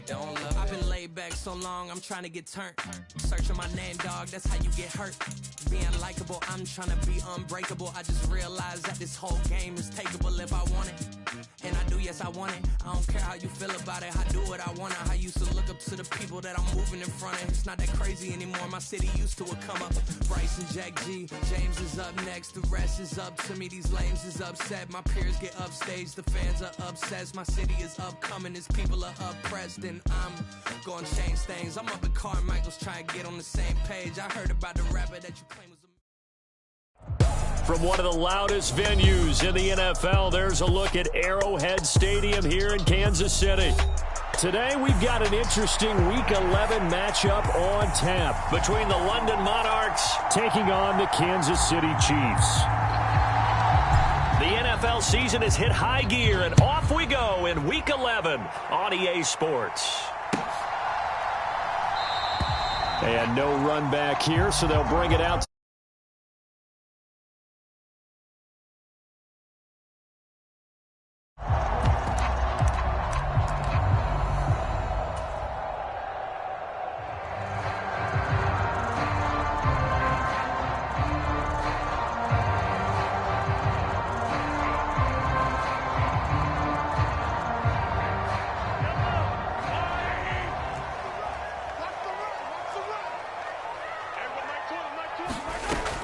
they don't love it. I've been laid back so long, I'm trying to get turned. Searching my name, dog, that's how you get hurt. Being likable, I'm trying to be unbreakable. I just realized that this whole game is takeable if I want it. And I do, yes, I want it. I don't care how you feel about it. I do what I want. I used to look up to the people that I'm moving in front of. It's not that crazy anymore. My city used to a come up. Bryce and Jack G. James is up next. The rest is up to me. These lames is upset. My peers get upstaged. The fans are obsessed. My city is upcoming. His people are oppressed. And I'm going to change things. I'm up at Carmichael's trying to get on the same page. I heard about the rapper that you claim was a... From one of the loudest venues in the NFL, there's a look at Arrowhead Stadium here in Kansas City. Today, we've got an interesting Week 11 matchup on tap between the London Monarchs taking on the Kansas City Chiefs. The NFL season has hit high gear, and off we go in Week 11 on EA Sports. And no run back here, so they'll bring it out.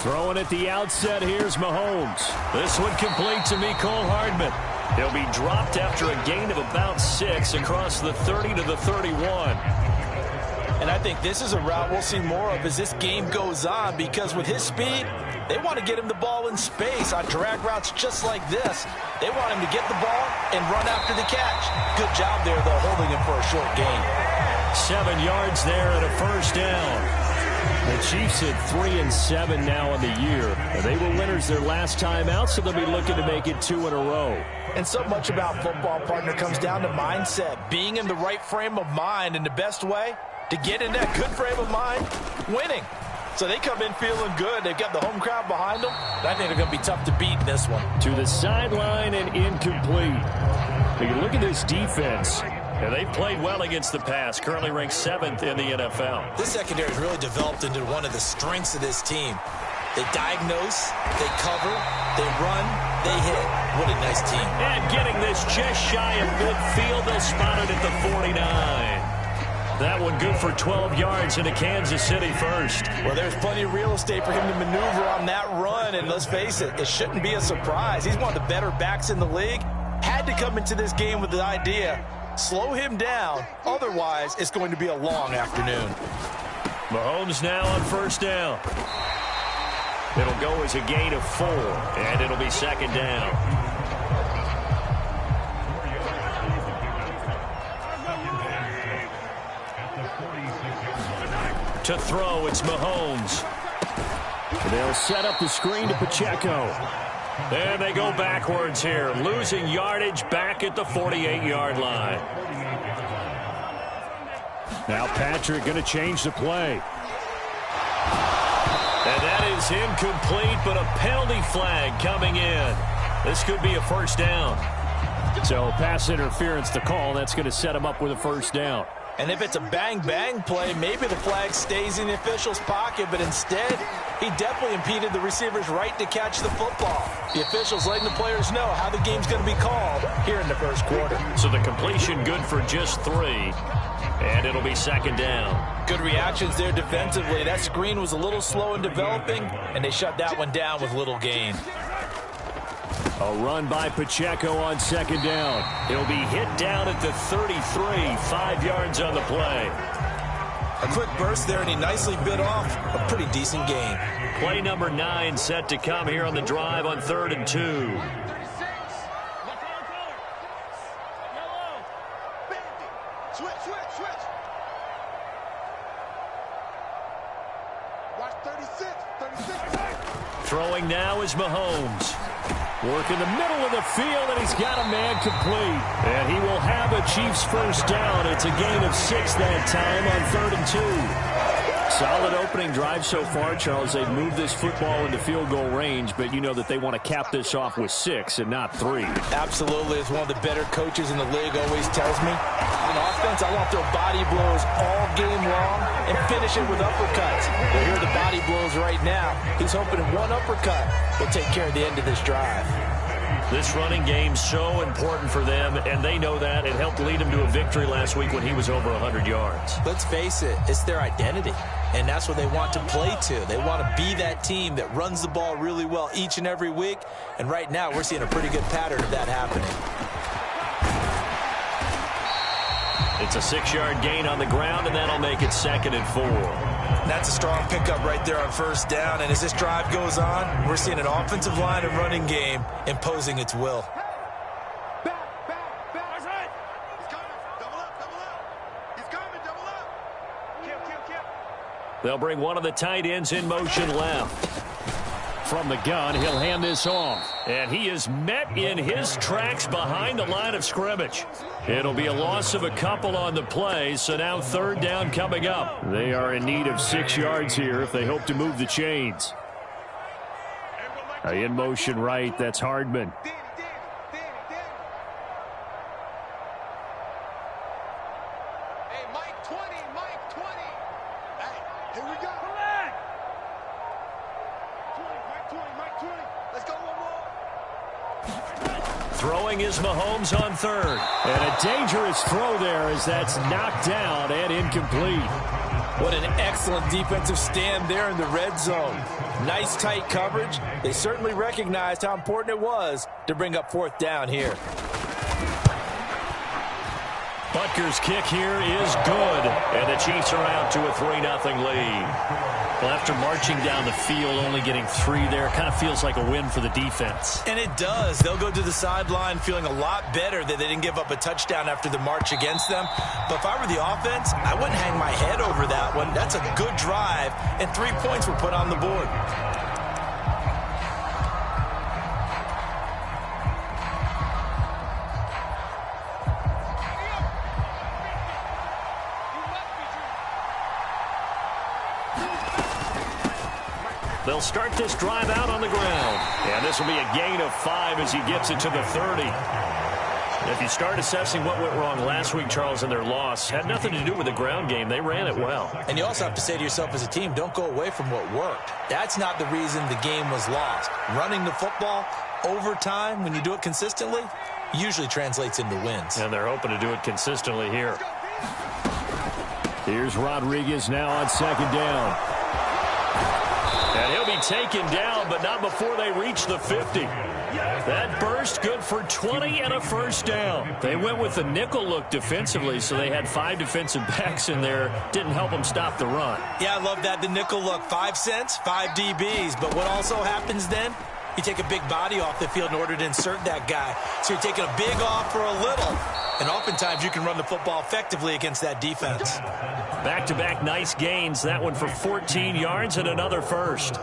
Throwing at the outset, here's Mahomes. This one complete to Mecole Hardman. He'll be dropped after a gain of about 6 across the 30 to the 31. And I think this is a route we'll see more of as this game goes on, because with his speed, they want to get him the ball in space on drag routes just like this. They want him to get the ball and run after the catch. Good job there, though, holding him for a short gain. 7 yards there and a first down. The Chiefs at 3-7 now on the year. They were winners their last time out, so they'll be looking to make it 2 in a row. And so much about football, partner, comes down to mindset. Being in the right frame of mind, and the best way to get in that good frame of mind, winning. So they come in feeling good. They've got the home crowd behind them. I think they're going to be tough to beat in this one. To the sideline and incomplete. But you look at this defense. And they've played well against the pass, currently ranked 7th in the NFL. This secondary has really developed into one of the strengths of this team. They diagnose, they cover, they run, they hit. What a nice team. And getting this just shy of midfield, they'll spot it at the 49. That one good for 12 yards into Kansas City first. Well, there's plenty of real estate for him to maneuver on that run, and let's face it, it shouldn't be a surprise. He's one of the better backs in the league. Had to come into this game with the idea, slow him down, otherwise it's going to be a long afternoon. Mahomes now on first down. It'll go as a gain of 4, and it'll be second down. To throw, it's Mahomes. They'll set up the screen to Pacheco. And they go backwards here, losing yardage back at the 48-yard line. Now Patrick going to change the play. And that is incomplete, but a penalty flag coming in. This could be a first down. So pass interference to call. That's going to set him up with a first down. And if it's a bang-bang play, maybe the flag stays in the official's pocket, but instead, he definitely impeded the receiver's right to catch the football. The officials letting the players know how the game's going to be called here in the first quarter. So the completion good for just 3, and it'll be second down. Good reactions there defensively. That screen was a little slow in developing, and they shut that one down with little gain. A run by Pacheco on second down. He'll be hit down at the 33, 5 yards on the play. A quick burst there, and he nicely bit off a pretty decent gain. Play number 9 set to come here on the drive on 3rd and 2. Switch. Watch 36. Throwing now is Mahomes. Working the middle of the field, and he's got a man complete. And he will have a Chiefs first down. It's a gain of 6 that time on 3rd and 2. Solid opening drive so far, Charles. They've moved this football into field goal range, but you know that they want to cap this off with 6 and not 3. Absolutely. As one of the better coaches in the league always tells me, On offense, I want to throw body blows all game long and finish it with uppercuts. Well, here are the body blows right now. He's hoping one uppercut will take care of the end of this drive. This running game's so important for them, and they know that. It helped lead them to a victory last week when he was over 100 yards. Let's face it, it's their identity, and that's what they want to play to. They want to be that team that runs the ball really well each and every week, and right now we're seeing a pretty good pattern of that happening. It's a 6-yard gain on the ground, and that'll make it 2nd and 4. That's a strong pickup right there on 1st down, and as this drive goes on, we're seeing an offensive line and running game imposing its will. Back. That's right. He's coming. Double up. He's coming. Double up. Kill. They'll bring one of the tight ends in motion left. From the gun, he'll hand this off. And he is met in his tracks behind the line of scrimmage. It'll be a loss of a couple on the play, so now 3rd down coming up. They are in need of 6 yards here if they hope to move the chains. In motion right, that's Hardman. Hey, Mike 20. Hey, here we go. Mike 20. Let's go one more. Throwing is Mahomes on 3rd. And a dangerous throw there as that's knocked down and incomplete. What an excellent defensive stand there in the red zone. Nice tight coverage. They certainly recognized how important it was to bring up 4th down here. Butker's kick here is good. And the Chiefs are out to a 3-0 lead. Well, after marching down the field, only getting 3 there, kind of feels like a win for the defense. And it does. They'll go to the sideline feeling a lot better that they didn't give up a touchdown after the march against them. But if I were the offense, I wouldn't hang my head over that one. That's a good drive, and 3 points were put on the board. They'll start this drive out on the ground. And this will be a gain of 5 as he gets it to the 30. If you start assessing what went wrong last week, Charles, in their loss, had nothing to do with the ground game. They ran it well. And you also have to say to yourself as a team, don't go away from what worked. That's not the reason the game was lost. Running the football over time, when you do it consistently, usually translates into wins. And they're hoping to do it consistently here. Here's Rodriguez now on 2nd down. And he'll be taken down, but not before they reach the 50. That burst good for 20 and a 1st down. They went with the nickel look defensively, so they had 5 defensive backs in there. Didn't help them stop the run. Yeah, I love that. The nickel look, 5 cents, 5 DBs. But what also happens then? You take a big body off the field in order to insert that guy. So you're taking a big off for a little. And oftentimes you can run the football effectively against that defense. Back-to-back nice gains. That one for 14 yards and another 1st.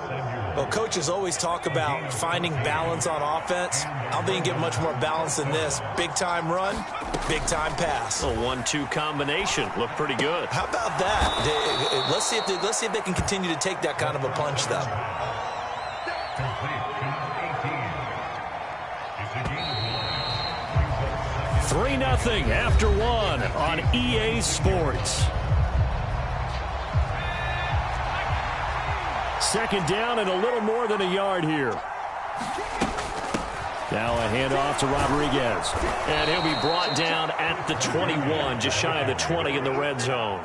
Well, coaches always talk about finding balance on offense. I don't think you get much more balance than this. Big-time run, big-time pass. A 1-2 combination. Looked pretty good. How about that? Let's see if they can continue to take that kind of a punch, though. 3-0 after 1 on EA Sports. 2nd down and a little more than a yard here. Now a handoff to Rodriguez. And he'll be brought down at the 21, just shy of the 20 in the red zone.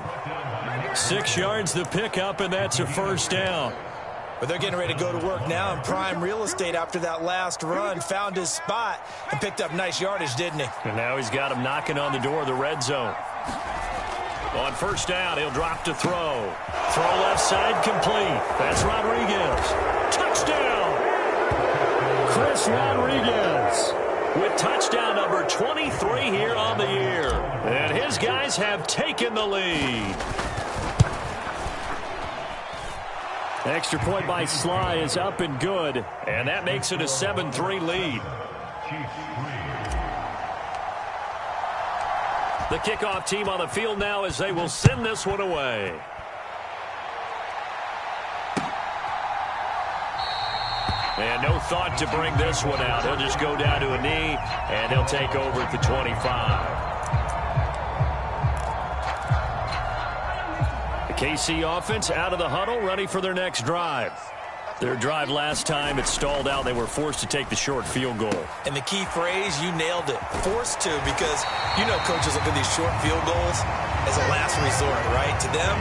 6 yards the pickup, and that's a 1st down. But they're getting ready to go to work now in prime real estate after that last run. Found his spot and picked up nice yardage, didn't he? And now he's got him knocking on the door of the red zone. On 1st down, he'll drop to throw. Throw left side complete. That's Rodriguez. Touchdown! Chris Rodriguez with touchdown number 23 here on the year. And his guys have taken the lead. Extra point by Sly is up and good, and that makes it a 7-3 lead. The kickoff team on the field now as they will send this one away. And no thought to bring this one out. He'll just go down to a knee, and he'll take over at the 25. KC offense out of the huddle, ready for their next drive. Their drive last time, it stalled out. They were forced to take the short field goal. And the key phrase, you nailed it. Forced to, because you know coaches look at these short field goals as a last resort, right? To them,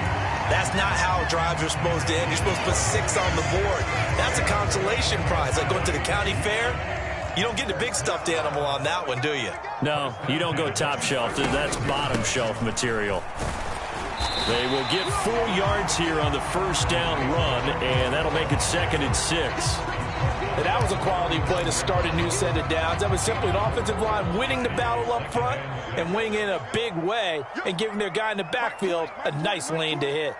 that's not how drives are supposed to end. You're supposed to put 6 on the board. That's a consolation prize. Like going to the county fair, you don't get the big stuffed animal on that one, do you? No, you don't go top shelf. That's bottom shelf material. They will get 4 yards here on the first down run, and that'll make it 2nd and 6. And that was a quality play to start a new set of downs. That was simply an offensive line winning the battle up front and winning it in a big way and giving their guy in the backfield a nice lane to hit.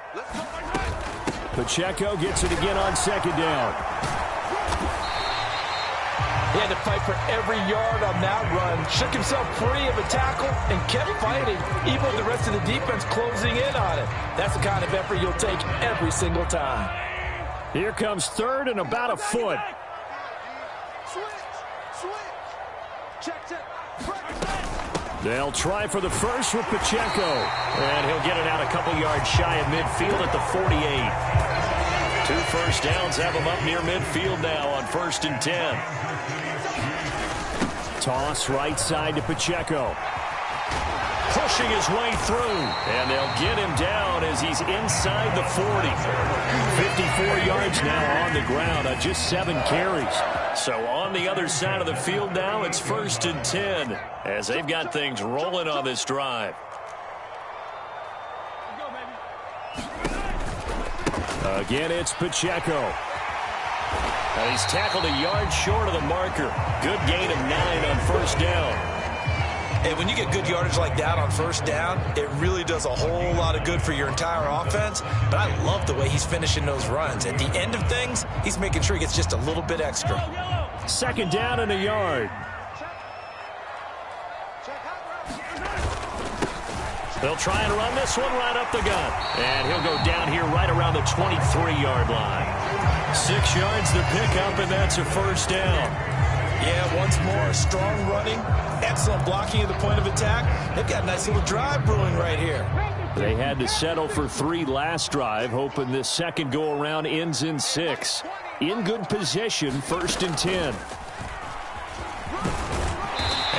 Pacheco gets it again on 2nd down. He had to fight for every yard on that run. Shook himself free of a tackle and kept fighting, even with the rest of the defense closing in on it. That's the kind of effort you'll take every single time. Here comes 3rd and about a foot. They'll try for the first with Pacheco. And he'll get it out a couple yards shy of midfield at the 48. 2 first downs have him up near midfield now on 1st and 10. Toss right side to Pacheco. Pushing his way through. And they'll get him down as he's inside the 40. 54 yards now on the ground on just 7 carries. So on the other side of the field now, it's 1st and 10 as they've got things rolling on this drive. Again, it's Pacheco. And he's tackled a yard short of the marker. Good gain of 9 on 1st down. And when you get good yardage like that on 1st down, it really does a whole lot of good for your entire offense. But I love the way he's finishing those runs. At the end of things, he's making sure he gets just a little bit extra. 2nd down and a yard. They'll try and run this one right up the gut. And he'll go down here right around the 23-yard line. 6 yards to pick up, and that's a 1st down. Yeah, once more, strong running, excellent blocking at the point of attack. They've got a nice little drive brewing right here. They had to settle for 3 last drive, hoping this second go-around ends in 6. In good position, 1st and 10.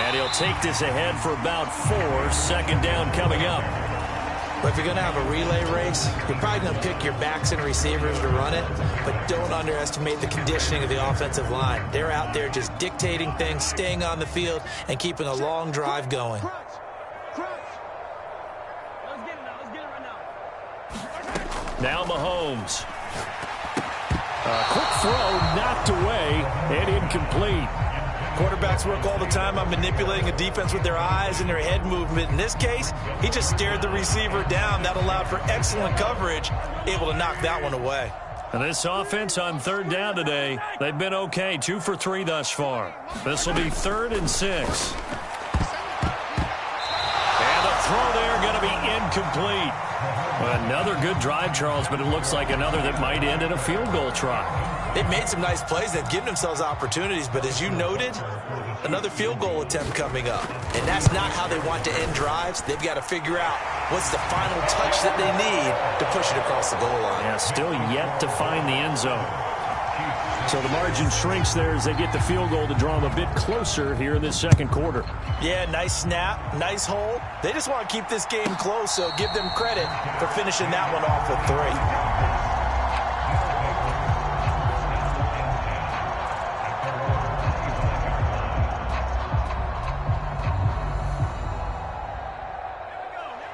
And he'll take this ahead for about 4. 2nd down coming up. But if you're going to have a relay race, you're probably going to pick your backs and receivers to run it, but don't underestimate the conditioning of the offensive line. They're out there just dictating things, staying on the field, and keeping a long drive going. Now Mahomes. A quick throw knocked away and incomplete. Quarterbacks work all the time on manipulating a defense with their eyes and their head movement. In this case, he just stared the receiver down. That allowed for excellent coverage, able to knock that one away. And this offense on 3rd down today, they've been okay. 2 for 3 thus far. This will be 3rd and 6. And the throw there going to be incomplete. Another good drive, Charles, but it looks like another that might end in a field goal try. They've made some nice plays. They've given themselves opportunities, but as you noted, another field goal attempt coming up. And that's not how they want to end drives. They've got to figure out what's the final touch that they need to push it across the goal line. Yeah, still yet to find the end zone. So the margin shrinks there as they get the field goal to draw them a bit closer here in this 2nd quarter. Yeah, nice snap, nice hold. They just want to keep this game close, so give them credit for finishing that one off with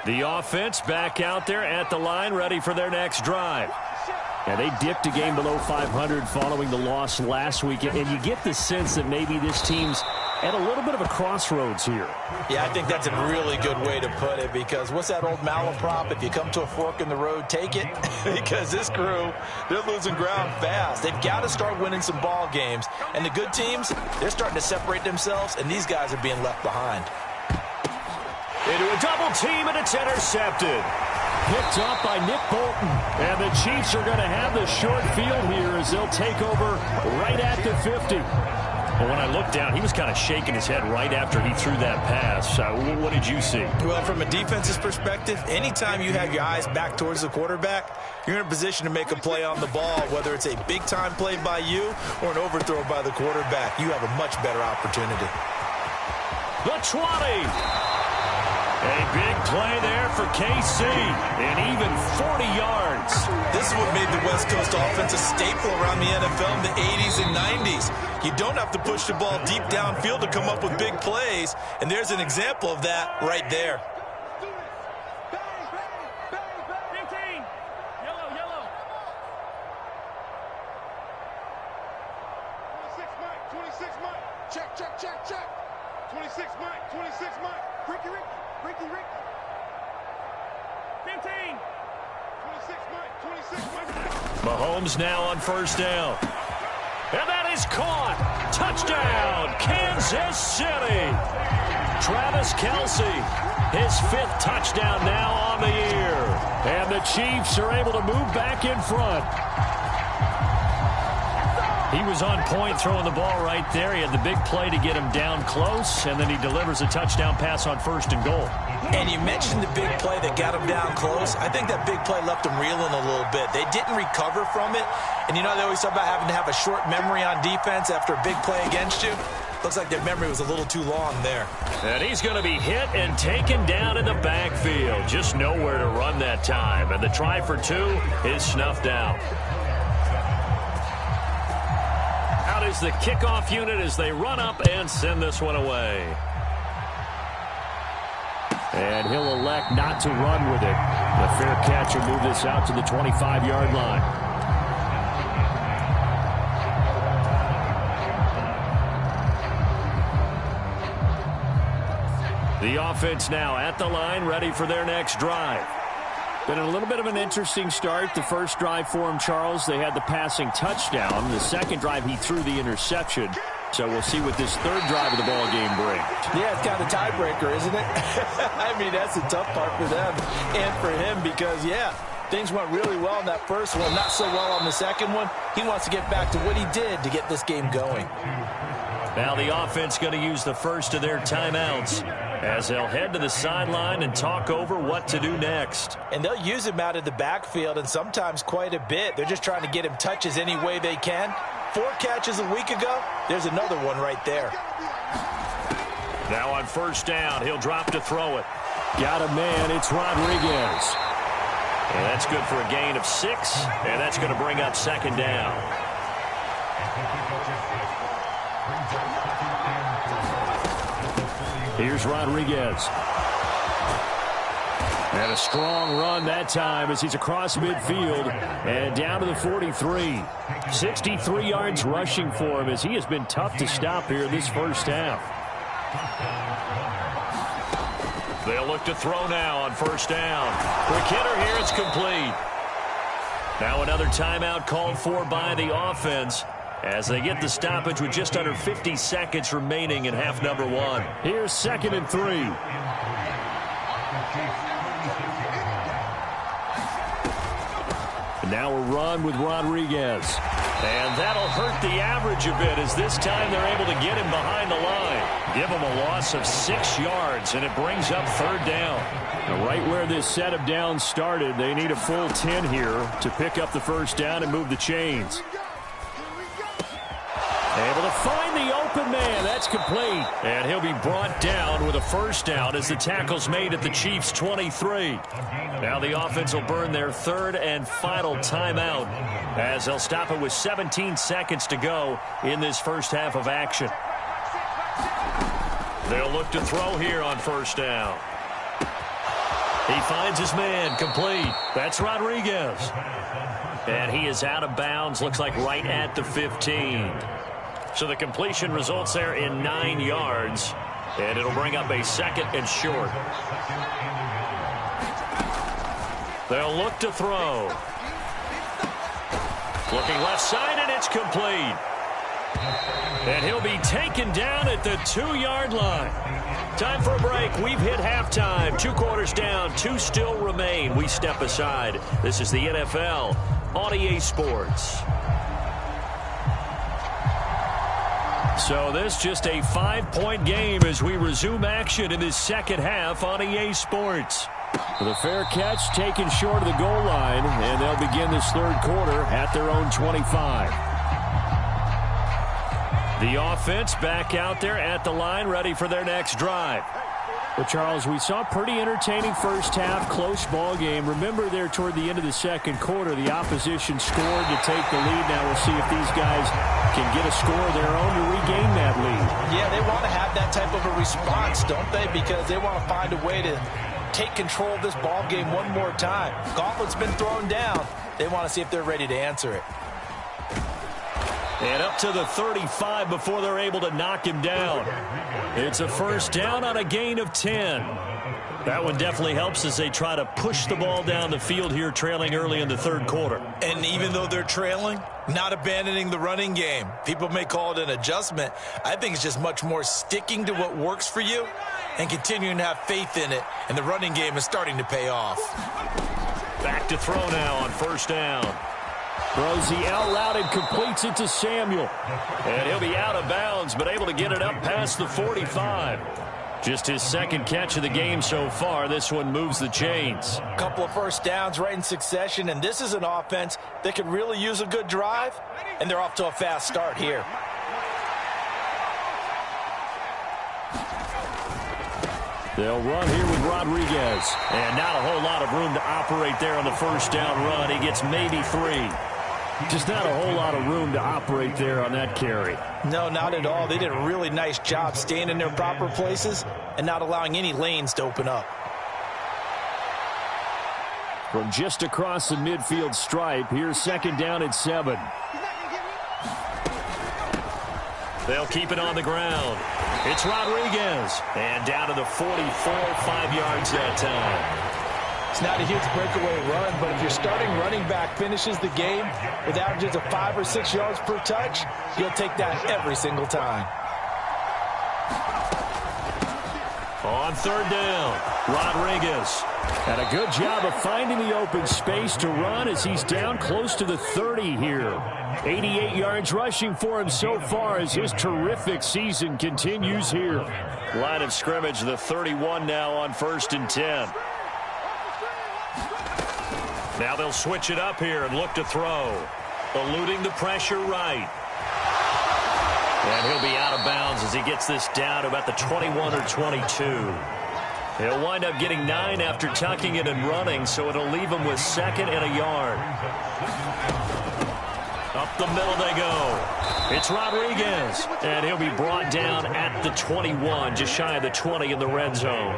3. The offense back out there at the line, ready for their next drive. And they dipped a game below 500 following the loss last week. And you get the sense that maybe this team's at a little bit of a crossroads here. Yeah, I think that's a really good way to put it, because what's that old malaprop? If you come to a fork in the road, take it. Because this crew, they're losing ground fast. They've got to start winning some ball games. And the good teams, they're starting to separate themselves, and these guys are being left behind. Into a double team, and it's intercepted. Picked up by Nick Bolton. And the Chiefs are going to have the short field here as they'll take over right at the 50. Well, when I looked down, he was kind of shaking his head right after he threw that pass. What did you see? Well, from a defense's perspective, anytime you have your eyes back towards the quarterback, you're in a position to make a play on the ball, whether it's a big-time play by you or an overthrow by the quarterback. You have a much better opportunity. The 20. A big play there for KC, and even 40 yards. This is what made the West Coast offense a staple around the NFL in the 80s and 90s. You don't have to push the ball deep downfield to come up with big plays, and there's an example of that right there. 15. Yellow. 26 Mike. Check. 26 Mike. Ricky. 15. 26 Mike. Mahomes now on first down. And that is caught. Touchdown, Kansas City. Travis Kelce, his 5th touchdown now on the year. And the Chiefs are able to move back in front. He was on point throwing the ball right there. He had the big play to get him down close, and then he delivers a touchdown pass on 1st and goal. And you mentioned the big play that got him down close. I think that big play left him reeling a little bit. They didn't recover from it. And you know, they always talk about having to have a short memory on defense after a big play against you. Looks like their memory was a little too long there. And he's going to be hit and taken down in the backfield. Just nowhere to run that time. And the try for 2 is snuffed out. Out is the kickoff unit as they run up and send this one away. And he'll elect not to run with it. The fair catch will move this out to the 25-yard line. The offense now at the line, ready for their next drive. Been a little bit of an interesting start. The first drive for him, Charles, they had the passing touchdown. The second drive, he threw the interception. So we'll see what this third drive of the ball game brings. Yeah, it's kind of a tiebreaker, isn't it? I mean, that's the tough part for them and for him because, yeah, things went really well in that first one, not so well on the second one. He wants to get back to what he did to get this game going. Now the offense going to use the first of their timeouts as they'll head to the sideline and talk over what to do next. And they'll use him out of the backfield and sometimes quite a bit. They're just trying to get him touches any way they can. 4 catches a week ago. There's another one right there. Now on first down, he'll drop to throw it. Got a man. It's Rodriguez. And that's good for a gain of 6, and that's going to bring up 2nd down. Here's Rodriguez. And a strong run that time as he's across midfield and down to the 43. 63 yards rushing for him as he has been tough to stop here this first half. They'll look to throw now on first down. Quick hitter here, it's complete. Now another timeout called for by the offense as they get the stoppage with just under 50 seconds remaining in half number 1. Here's 2nd and 3. And now a run with Rodriguez. And that'll hurt the average a bit as this time they're able to get him behind the line. Give him a loss of 6 yards, and it brings up 3rd down. Now right where this set of downs started, they need a full 10 here to pick up the first down and move the chains. Able to find the open man. That's complete. And he'll be brought down with a first down as the tackle's made at the Chiefs' 23. Now the offense will burn their 3rd and final timeout as they'll stop it with 17 seconds to go in this first half of action. They'll look to throw here on first down. He finds his man, complete. That's Rodriguez. And he is out of bounds, looks like right at the 15. So the completion results there in 9 yards, and it'll bring up a 2nd and short. They'll look to throw. Looking left side, and it's complete. And he'll be taken down at the 2-yard line. Time for a break. We've hit halftime. 2 quarters down, 2 still remain. We step aside. This is the NFL on EA Sports. So this just a 5-point game as we resume action in this second half on EA Sports. The fair catch taken short of the goal line, and they'll begin this third quarter at their own 25. The offense back out there at the line, ready for their next drive. Well, Charles, we saw a pretty entertaining first half, close ball game. Remember there toward the end of the second quarter, the opposition scored to take the lead. Now we'll see if these guys can get a score of their own to regain that lead. Yeah, they want to have that type of a response, don't they? Because they want to find a way to take control of this ball game one more time. Gauntlet's been thrown down. They want to see if they're ready to answer it. And up to the 35 before they're able to knock him down. It's a first down on a gain of 10. That one definitely helps as they try to push the ball down the field here, trailing early in the third quarter. And even though they're trailing, not abandoning the running game. People may call it an adjustment. I think it's just much more sticking to what works for you and continuing to have faith in it. And the running game is starting to pay off. Back to throw now on first down. Throws the out route and completes it to Samuel. And he'll be out of bounds, but able to get it up past the 45. Just his second catch of the game so far. This one moves the chains. A couple of first downs right in succession, and this is an offense that could really use a good drive, and they're off to a fast start here. They'll run here with Rodriguez. And not a whole lot of room to operate there on the first down run. He gets maybe 3. Just not a whole lot of room to operate there on that carry. No, not at all. They did a really nice job staying in their proper places and not allowing any lanes to open up. From just across the midfield stripe, here's second down at 7. They'll keep it on the ground. It's Rodriguez. And down to the 44, 5 yards that time. It's not a huge breakaway run, but if your starting running back finishes the game with averages of 5 or 6 yards per touch, you'll take that every single time. On third down, Rodriguez. And a good job of finding the open space to run as he's down close to the 30 here. 88 yards rushing for him so far as his terrific season continues here. Line of scrimmage, the 31 now on 1st and 10. Now they'll switch it up here and look to throw. Eluding the pressure right. And he'll be out of bounds as he gets this down to about the 21 or 22. He'll wind up getting 9 after tucking it and running, so it'll leave him with 2nd and a yard. Up the middle they go. It's Rodriguez. And he'll be brought down at the 21, just shy of the 20 in the red zone.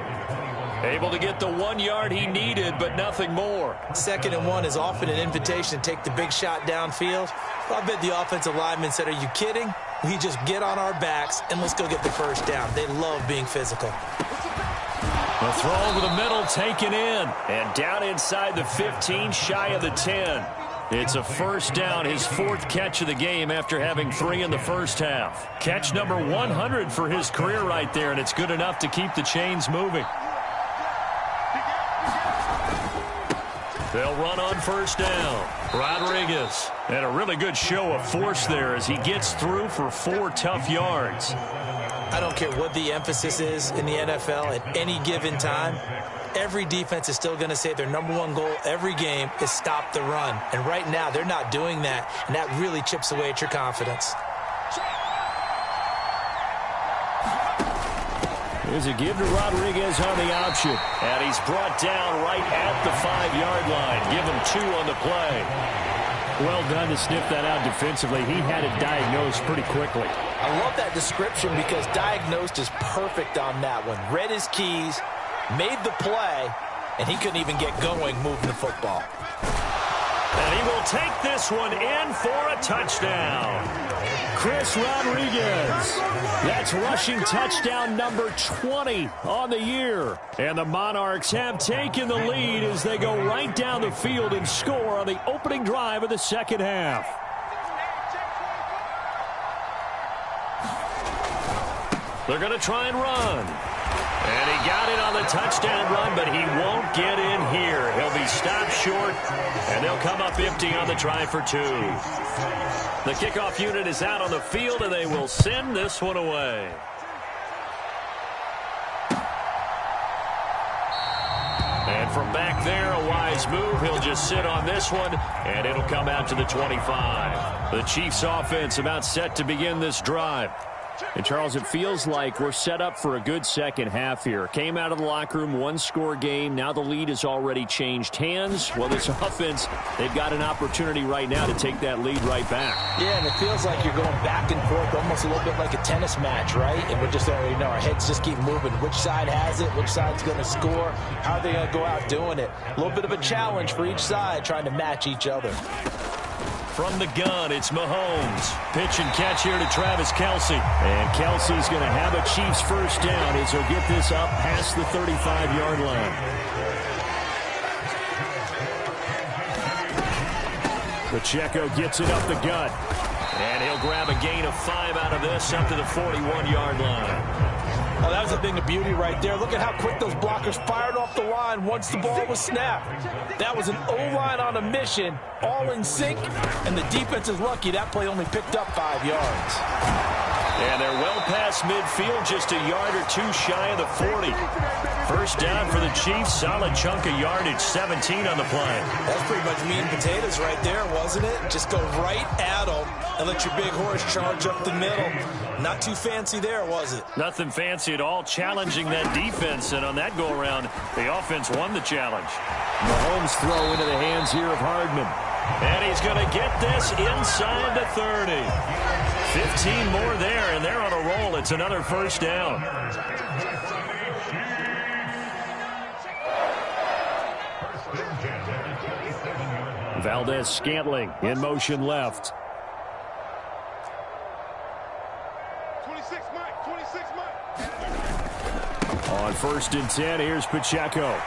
Able to get the 1 yard he needed, but nothing more. 2nd and 1 is often an invitation to take the big shot downfield. I bet the offensive lineman said, are you kidding? We just get on our backs and let's go get the first down. They love being physical. A throw over the middle taken in. And down inside the 15, shy of the 10. It's a first down, his 4th catch of the game after having 3 in the first half. Catch number 100 for his career right there, and it's good enough to keep the chains moving. They'll run on first down. Rodriguez. And a really good show of force there as he gets through for 4 tough yards. I don't care what the emphasis is in the NFL at any given time. Every defense is still going to say their #1 goal every game is stop the run. And right now, they're not doing that, and that really chips away at your confidence. There's a give to Rodriguez on the option. And he's brought down right at the 5-yard line. Give him 2 on the play. Well done to sniff that out defensively. He had it diagnosed pretty quickly. I love that description because diagnosed is perfect on that one. Read his keys, made the play, and he couldn't even get going moving the football. And he will take this one in for a touchdown. Chris Rodriguez. That's rushing touchdown number 20 on the year. And the Monarchs have taken the lead as they go right down the field and score on the opening drive of the second half. They're going to try and run. And he got it on the touchdown run, but he won't get in here. He'll be he stops short, and they'll come up empty on the try for 2. The kickoff unit is out on the field, and they will send this one away. And from back there, a wise move. He'll just sit on this one, and it'll come out to the 25. The Chiefs offense about set to begin this drive. And, Charles, it feels like we're set up for a good second half here. Came out of the locker room, one-score game. Now the lead has already changed hands. Well, this offense, they've got an opportunity right now to take that lead right back. Yeah, and it feels like you're going back and forth, almost a little bit like a tennis match, right? And we're just already know our heads just keep moving. Which side has it? Which side's going to score? How are they going to go out doing it? A little bit of a challenge for each side, trying to match each other. From the gun, it's Mahomes. Pitch and catch here to Travis Kelce. And Kelce's going to have a Chiefs first down as he'll get this up past the 35-yard line. Pacheco gets it up the gut. And he'll grab a gain of 5 out of this up to the 41-yard line. Oh, that was a thing of beauty right there. Look at how quick those blockers fired off the line once the ball was snapped. That was an O-line on a mission, all in sync, and the defense is lucky that play only picked up 5 yards. And they're well past midfield, just a yard or 2 shy of the 40. First down for the Chiefs, solid chunk of yardage, 17 on the play. That's pretty much meat and potatoes right there, wasn't it? Just go right at them and let your big horse charge up the middle. Not too fancy there, was it? Nothing fancy at all, challenging that defense, and on that go-around, the offense won the challenge. Mahomes throw into the hands here of Hardman. And he's going to get this inside the 30. 15 more there, and they're on a roll. It's another first down. Valdez-Scantling in motion left. 26 Mike, 26 Mike. On 1st and 10, here's Pacheco.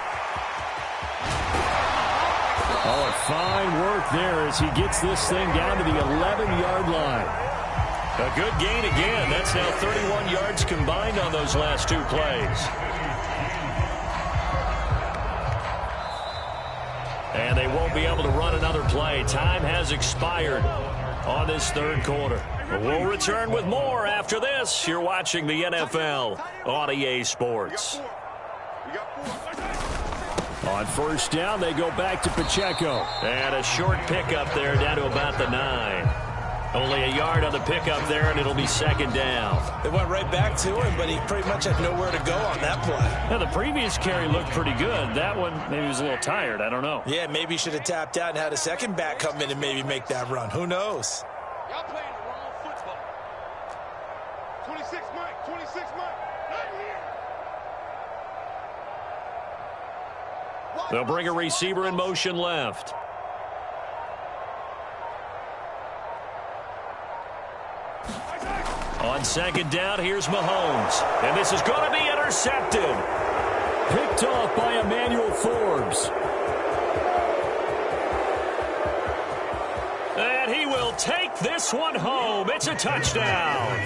Oh, fine work there as he gets this thing down to the 11-yard line. A good gain again. That's now 31 yards combined on those last 2 plays. And they won't be able to run another play. Time has expired on this 3rd quarter. We'll return with more after this. You're watching the NFL on EA Sports. On 1st down, they go back to Pacheco. And a short pickup there down to about the 9. Only a yard on the pickup there, and it'll be 2nd down. They went right back to him, but he pretty much had nowhere to go on that play. Now, the previous carry looked pretty good. That one, maybe he was a little tired. I don't know. Yeah, maybe he should have tapped out and had a second back come in and maybe make that run. Who knows? Y'all playing the wrong football. 26 Mike, 26 Mike. Not here. They'll bring a receiver in motion left. On 2nd down, here's Mahomes. And this is going to be intercepted. Picked off by Emmanuel Forbes. And he will take this one home. It's a touchdown.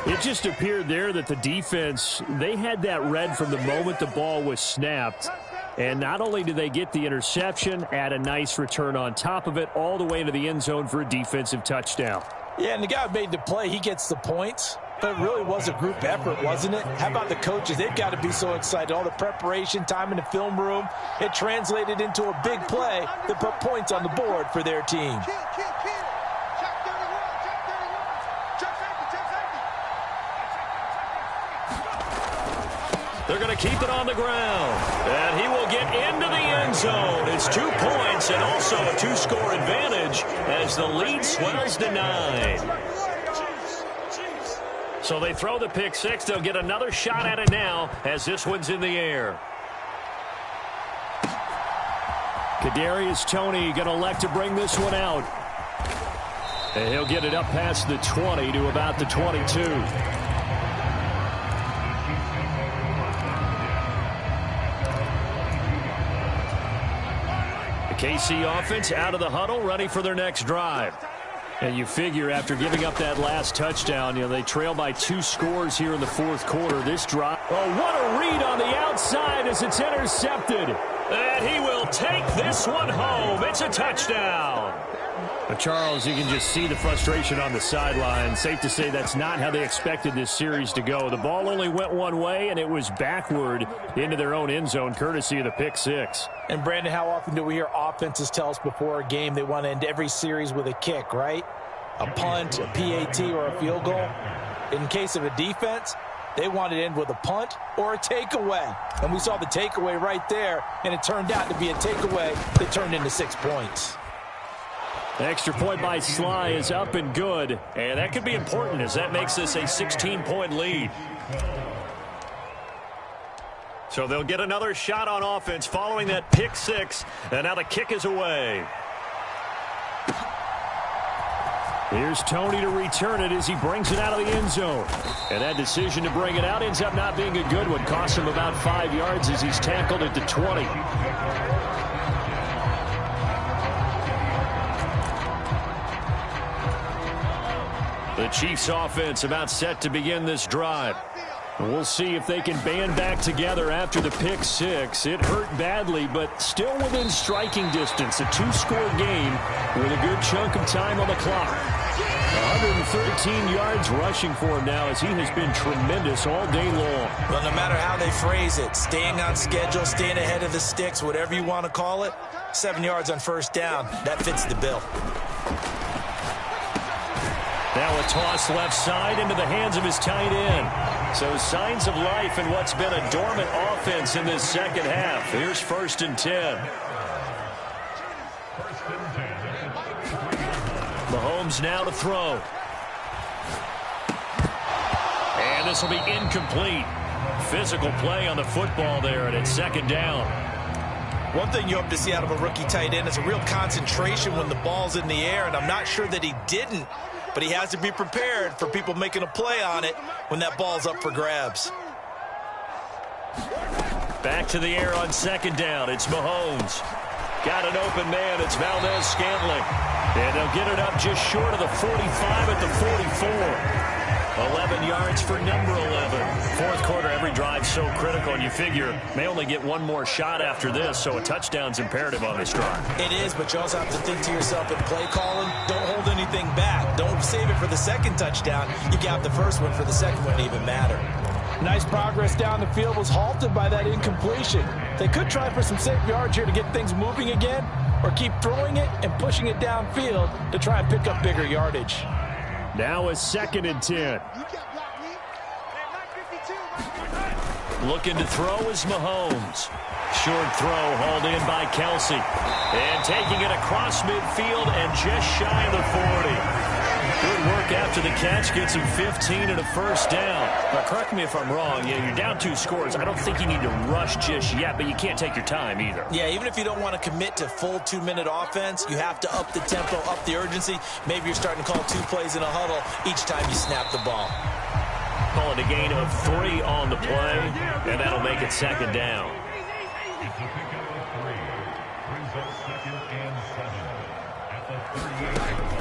It just appeared there that the defense, they had that read from the moment the ball was snapped. And not only did they get the interception, add a nice return on top of it, all the way into the end zone for a defensive touchdown. Yeah, and the guy who made the play, he gets the points. But it really was a group effort, wasn't it? How about the coaches? They've got to be so excited. All the preparation, time in the film room, it translated into a big play that put points on the board for their team. They're going to keep it on the ground. And he will get into the end zone. It's 2 points and also a 2-score advantage as the lead swells to 9. So they throw the pick 6. They'll get another shot at it now as this one's in the air. Kadarius Toney going to elect to bring this one out. And he'll get it up past the 20 to about the 22. KC offense out of the huddle, ready for their next drive. And you figure after giving up that last touchdown, they trail by 2 scores here in the 4th quarter. This drive, oh, what a read on the outside as it's intercepted. And he will take this one home. It's a touchdown. Charles, you can just see the frustration on the sideline. Safe to say that's not how they expected this series to go. The ball only went one way, and it was backward into their own end zone, courtesy of the pick six. And, Brandon, how often do we hear offenses tell us before a game they want to end every series with a kick, right? A punt, a PAT, or a field goal. In case of a defense, they wanted to end with a punt or a takeaway. And we saw the takeaway right there, and it turned out to be a takeaway that turned into 6 points. The extra point by Sly is up and good, and that could be important as that makes this a 16-point lead. So they'll get another shot on offense following that pick six, and now the kick is away. Here's Tony to return it as he brings it out of the end zone. And that decision to bring it out ends up not being a good one. Costs him about 5 yards as he's tackled at the 20. The Chiefs offense about set to begin this drive. And we'll see if they can band back together after the pick six. It hurt badly, but still within striking distance. A 2-score game with a good chunk of time on the clock. 113 yards rushing for him now as he has been tremendous all day long. Well, no matter how they phrase it, staying on schedule, staying ahead of the sticks, whatever you want to call it, 7 yards on first down, that fits the bill. Now a toss left side into the hands of his tight end. So signs of life in what's been a dormant offense in this second half. Here's 1st and 10. Mahomes now to throw. And this will be incomplete. Physical play on the football there, and it's 2nd down. One thing you hope to see out of a rookie tight end is a real concentration when the ball's in the air, and I'm not sure that he didn't. But he has to be prepared for people making a play on it when that ball's up for grabs. Back to the air on 2nd down. It's Mahomes. Got an open man. It's Valdez-Scantling. And they'll get it up just short of the 45 at the 44. 11 yards for number 11. Fourth quarter, every drive so critical, and you figure may only get one more shot after this, so a touchdown's imperative on this drive. It is, but you also have to think to yourself in play calling, don't hold anything back. Don't save it for the second touchdown. You got the first one for the second one to even matter. Nice progress down the field was halted by that incompletion. They could try for some safe yards here to get things moving again, or keep throwing it and pushing it downfield to try and pick up bigger yardage. Now a 2nd and 10. Looking to throw is Mahomes. Short throw hauled in by Kelsey. And taking it across midfield and just shy of the 40. Good work after the catch. Gets him 15 and a first down. Now, correct me if I'm wrong. Yeah, you're down 2 scores. I don't think you need to rush just yet, but you can't take your time either. Yeah, even if you don't want to commit to full 2-minute offense, you have to up the tempo, up the urgency. Maybe you're starting to call 2 plays in a huddle each time you snap the ball. Call it a gain of 3 on the play, and that'll make it 2nd down.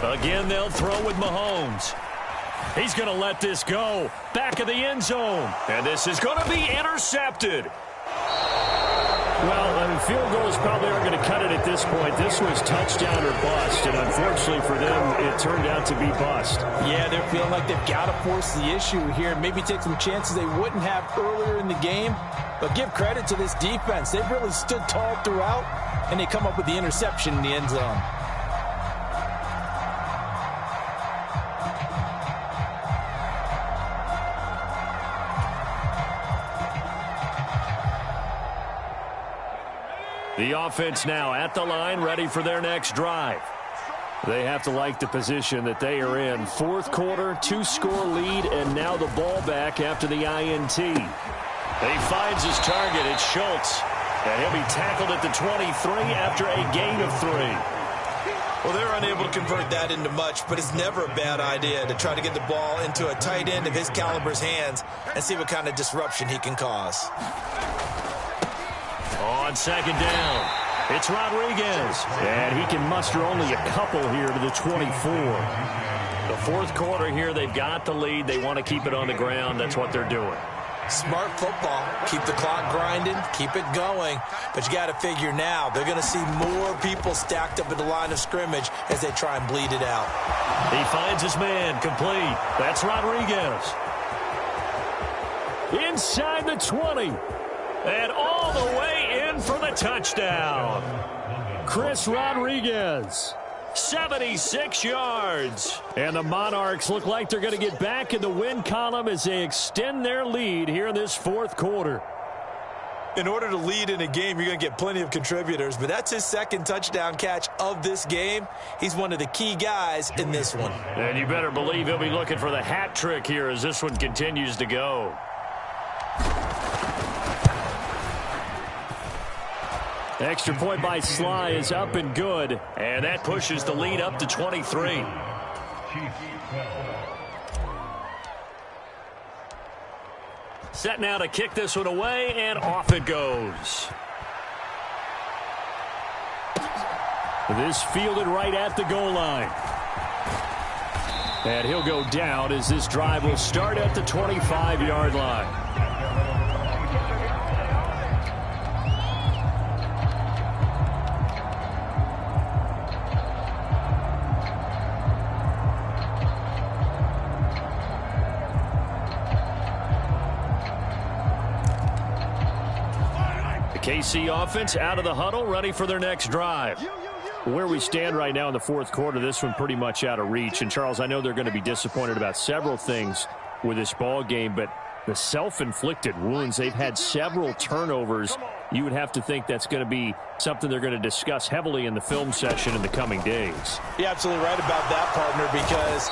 Again, they'll throw with Mahomes. He's going to let this go. Back of the end zone. And this is going to be intercepted. Well, field goals probably aren't going to cut it at this point. This was touchdown or bust, and unfortunately for them, it turned out to be bust. Yeah, they're feeling like they've got to force the issue here, maybe take some chances they wouldn't have earlier in the game. But give credit to this defense. They've really stood tall throughout, and they come up with the interception in the end zone. The offense now at the line, ready for their next drive. They have to like the position that they are in. Fourth quarter, 2-score lead, and now the ball back after the INT. He finds his target. It's Schultz. And he'll be tackled at the 23 after a gain of 3. Well, they're unable to convert that into much, but it's never a bad idea to try to get the ball into a tight end of his caliber's hands and see what kind of disruption he can cause. On 2nd down, it's Rodriguez. And he can muster only a couple here to the 24. The fourth quarter here, they've got the lead. They want to keep it on the ground. That's what they're doing. Smart football. Keep the clock grinding, keep it going. But you got to figure now, they're going to see more people stacked up at the line of scrimmage as they try and bleed it out. He finds his man, complete. That's Rodriguez. Inside the 20. And all the way in for the touchdown. Chris Rodriguez. 76 yards. And the Monarchs look like they're going to get back in the win column as they extend their lead here in this fourth quarter. In order to lead in a game, you're going to get plenty of contributors, but that's his second touchdown catch of this game. He's one of the key guys in this one. And you better believe he'll be looking for the hat trick here as this one continues to go. Extra point by Sly is up and good, and that pushes the lead up to 23. Set now to kick this one away, and off it goes. This fielded right at the goal line. And he'll go down as this drive will start at the 25-yard line. KC offense out of the huddle, ready for their next drive. Where we stand right now in the fourth quarter, this one pretty much out of reach. And, Charles, I know they're going to be disappointed about several things with this ball game, but the self-inflicted wounds, they've had several turnovers. You would have to think that's going to be something they're going to discuss heavily in the film session in the coming days. You're absolutely right about that, partner, because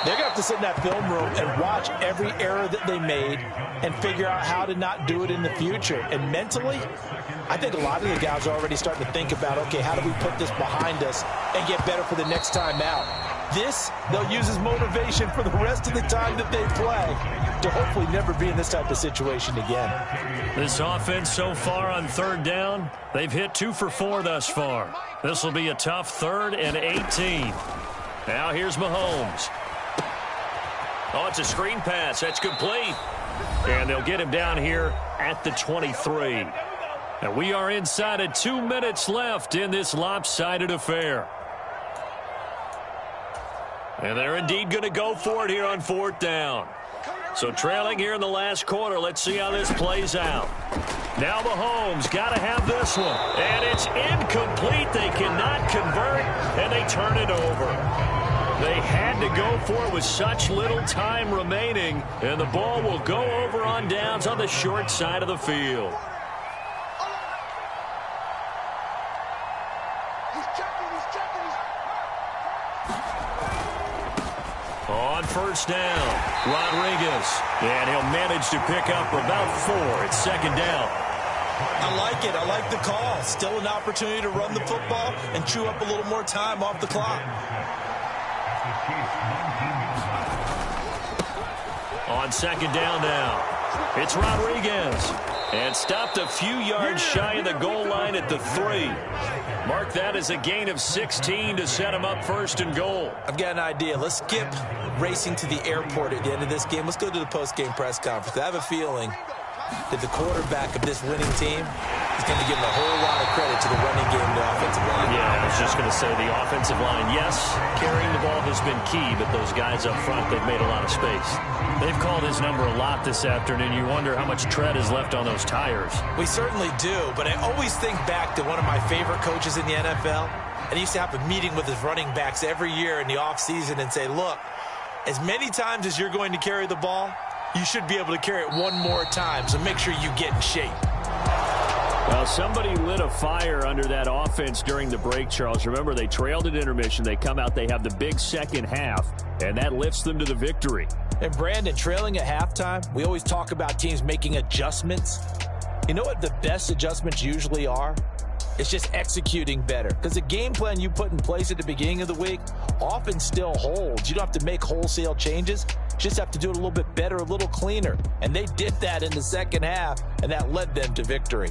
they're going to have to sit in that film room and watch every error that they made and figure out how to not do it in the future. And mentally, I think a lot of the guys are already starting to think about, okay, how do we put this behind us and get better for the next time out? This, they'll use as motivation for the rest of the time that they play to hopefully never be in this type of situation again. This offense so far on third down, they've hit 2 for 4 thus far. This will be a tough 3rd and 18. Now here's Mahomes. Oh, it's a screen pass. That's complete. And they'll get him down here at the 23. And we are inside of 2 minutes left in this lopsided affair. And they're indeed going to go for it here on 4th down. So trailing here in the last quarter, let's see how this plays out. Now Mahomes got to have this one. And it's incomplete. They cannot convert, and they turn it over. They had to go for it with such little time remaining, and the ball will go over on downs on the short side of the field. On 1st down, Rodriguez, and he'll manage to pick up about 4. It's 2nd down. I like it. I like the call. Still an opportunity to run the football and chew up a little more time off the clock. On 2nd down now, it's Rodriguez. And stopped a few yards shy of the goal line at the 3. Mark that as a gain of 16 to set him up 1st and goal. I've got an idea. Let's skip racing to the airport at the end of this game. Let's go to the post-game press conference. I have a feeling that the quarterback of this winning team is going to give him a whole lot of credit to the running game and the offensive line. Yeah, I was just going to say the offensive line, yes, carrying the ball has been key, but those guys up front, they've made a lot of space. They've called his number a lot this afternoon. You wonder how much tread is left on those tires. We certainly do, but I always think back to one of my favorite coaches in the NFL, and he used to have a meeting with his running backs every year in the offseason and say, look, as many times as you're going to carry the ball, you should be able to carry it one more time, so make sure you get in shape. Well, somebody lit a fire under that offense during the break, Charles. Remember, they trailed at intermission. They come out, they have the big second half, and that lifts them to the victory. And, Brandon, trailing at halftime, we always talk about teams making adjustments. You know what the best adjustments usually are? It's just executing better. Because the game plan you put in place at the beginning of the week often still holds. You don't have to make wholesale changes. You just have to do it a little bit better, a little cleaner. And they did that in the second half, and that led them to victory.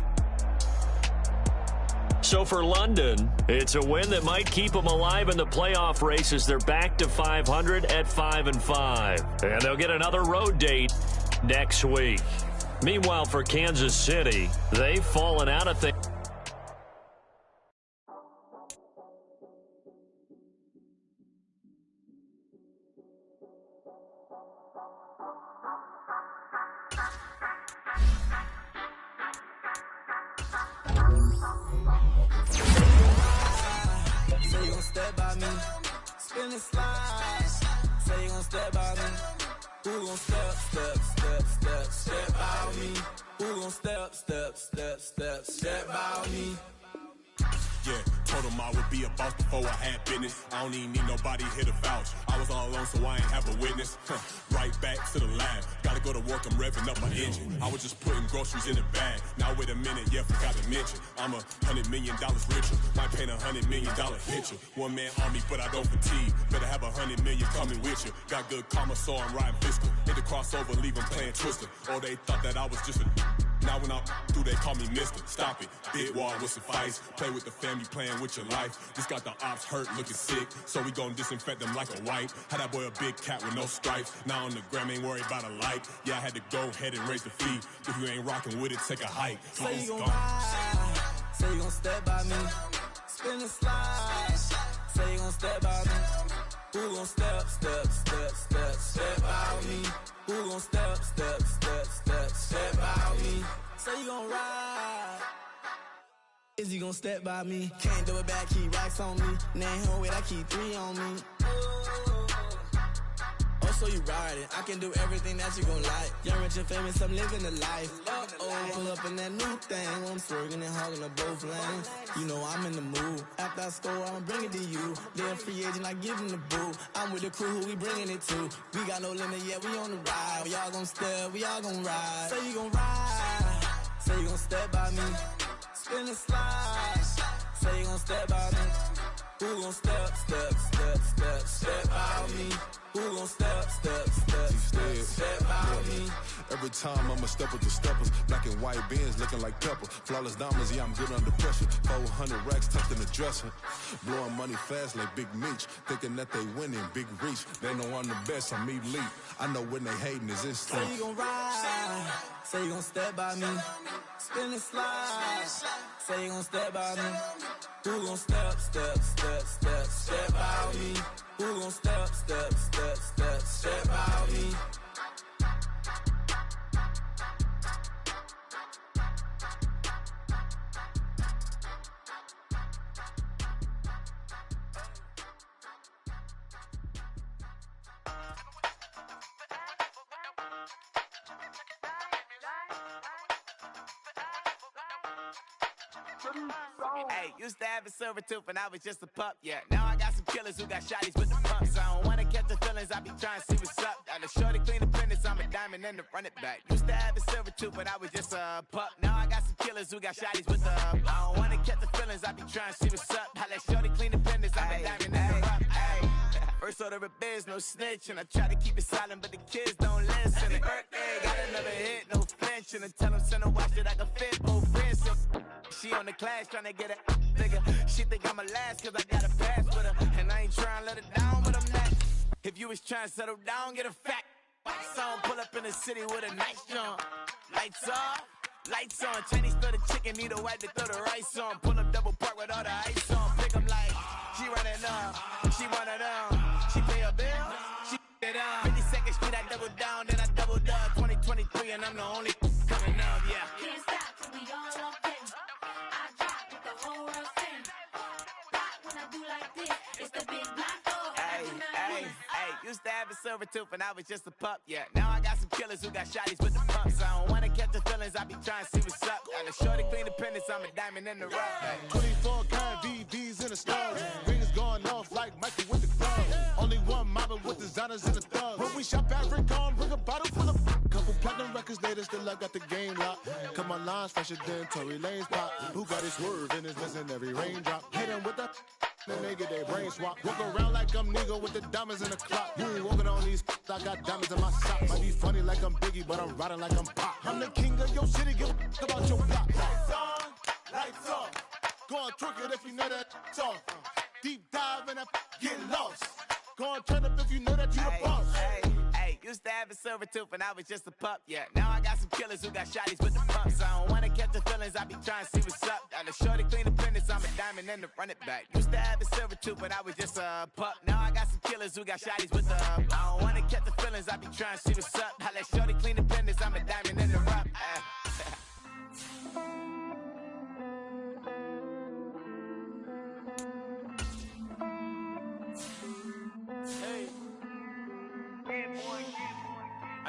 So for London, it's a win that might keep them alive in the playoff race as they're back to 500 at 5-5. And they'll get another road date next week. Meanwhile, for Kansas City, they've fallen out of things. Say you gon' step by me, spin and slide. Say you gon' step by me. Who gon' step by me? Who gon' step by me? Yeah, told him I would be a boss before I had business. I don't even need nobody here to vouch. I was all alone, so I ain't have a witness. Right back to the lab. Gotta go to work, I'm revving up my engine. I was just putting groceries in the bag. Now wait a minute, yeah, forgot to mention. I'm $100 million richer. Might paint $100 million picture. One man army, but I don't fatigue. Better have $100 million coming with you. Got good karma, so I'm riding fiscal. Hit the crossover, leave them playing Twister. Oh, they thought that I was just a... Now when I do, they call me Mister. Stop it. Big wall with some fights. Play with the family, playing with your life. Just got the ops hurt, looking sick. So we gon' disinfect them like a wipe. Had that boy a big cat with no stripes. Now on the gram, ain't worried about a light. Yeah, I had to go ahead and raise the fee. If you ain't rocking with it, take a hike. Say you gon' ride. Say you gon' step by me. Spin and slide. Say you gon' step by me. Who gon' step by me? Who gon' step by me? Say you gon' ride. Is you gon' step by me? Can't do it back, keep racks on me. Name home with I keep 3 on me. Oh, so you riding. I can do everything that you gon' like. Young, rich, and famous, I'm living the life. Oh, pull up in that new thing. When I'm swerving and hogging up both lanes. You know I'm in the mood. After I score, I'ma bring it to you. They're a free agent, I give them the boo. I'm with the crew, who we bringing it to. We got no limit, yeah, we on the ride. We all gon' step, we all gon' ride. Say you gon' ride. Say you gon' step by me. Spin and slide. Say you gon' step by me. Who gon' step by me? Who gon' step by me? Every time I'ma step with the steppers. Black and white beans looking like pepper. Flawless diamonds, yeah, I'm good under pressure. 400 racks tucked in the dresser. Blowing money fast like Big Meech. Thinking that they winning, big reach. They know I'm the best, I'm elite. I know when they hating is instinct. Say you gon' ride. Say you gon' step by me. Spin and slide. Say you gon' step by me. Who gon' step by me? Who gon' step by me? Hey, used to have a silver tooth and I was just a pup, yeah. Now I got some killers who got shotties with the pumps. I don't wanna catch the feelings, I be trying to see what's up. Got a shorty clean the fitness, I'm a diamond and to run it back. Used to have a silver tooth but I was just a pup. Now I got some killers who got shotties with the I don't wanna catch the feelings, I be trying to see what's up. I let shorty clean the fitness, I'm a diamond and to run it. First order of biz, no snitch, and I try to keep it silent, but the kids don't listen. Happy birthday, got another hit, no flinch, and I tell them send a watch that I can fit both friends. She on the class tryna get a nigga. She think I'm a last cause I got a pass with her. And I ain't tryna let her down, but I'm not. If you was tryna settle down, get a fat song. Pull up in the city with a nice jump. Lights off, lights on. Chinese throw the chicken, need a wipe to throw the rice on. Pull up double park with all the ice on. Pick 'em like, she running up, she one of them. She pay a bill, she it up. 52nd Street, I double down, then I doubled up. 2023 and I'm the only coming up, yeah. Can't stop till we all up in. I drop with the whole world spin. Rock when I do like this, it's the big black door. Hey, used to have a silver tooth and I was just a pup, yeah. Now I got some killers who got shotties with the pumps. I don't wanna catch the feelings, I be trying to see what's up. Got a shorty clean the pendants, I'm a diamond in the rough. Hey. 24 karat VVs in the stars. Rings going off like Michael with the club. Only one mobbing with designers in the thugs. When we shop at Rincon, bring a bottle full of couple platinum records later, still I got the game locked. Cut my lines fresher than Tory Lane's pop. Who got his swerve and is missing every raindrop. Hit him with the then they get their brain swap. Walk around like I'm nigga with the diamonds in the clock. You ain't walking on these, I got diamonds in my sock. Might be funny like I'm Biggie, but I'm riding like I'm Pop. I'm the king of your city, give a about your block. Lights on, lights off. Go on, twerk it if you know that off. Deep dive and I get lost. Go on, turn up if you know that you the boss. Hey, used to have a silver tooth and I was just a pup, yeah. Now I got some killers who got shotties with the pumps. I don't wanna catch the feelings, I be trying to see what's up. Got a shorty clean the fitness, I'm a diamond and to run it back. Used to have a silver tooth, but I was just a pup. Now I got some killers who got shotties with the I don't wanna catch the feelings, I be trying to see what's up. I let shorty clean the fitness, I'm a diamond in the rough.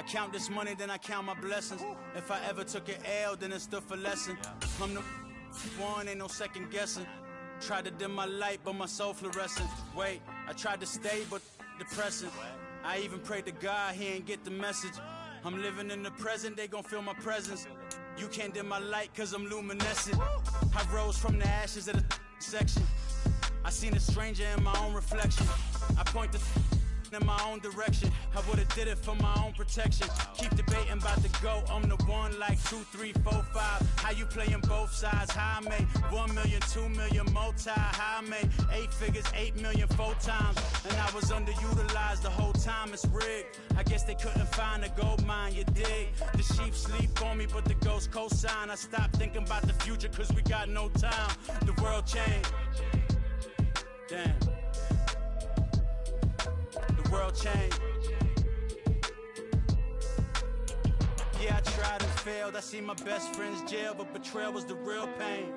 I count this money, then I count my blessings. If I ever took an L, then it stood for lesson. I'm the one, ain't no second guessing. Tried to dim my light, but my soul fluorescent. Wait, I tried to stay, but depressing. I even prayed to God, he ain't get the message. I'm living in the present, they gon' feel my presence. You can't dim my light, cause I'm luminescent. I rose from the ashes of the section. I seen a stranger in my own reflection. I point the in my own direction. I would've did it for my own protection. Keep debating about the go. I'm the one like 2, 3, 4, 5. How you playing both sides? How I made 1 million, 2 million multi. How I made 8 figures, 8 million 4 times. And I was underutilized the whole time. It's rigged. I guess they couldn't find a gold mine. You dig? The sheep sleep on me, but the ghost cosign. I stopped thinking about the future, cause we got no time. The world changed. Damn. The world changed. Yeah, I tried and failed. I see my best friends jail, but betrayal was the real pain.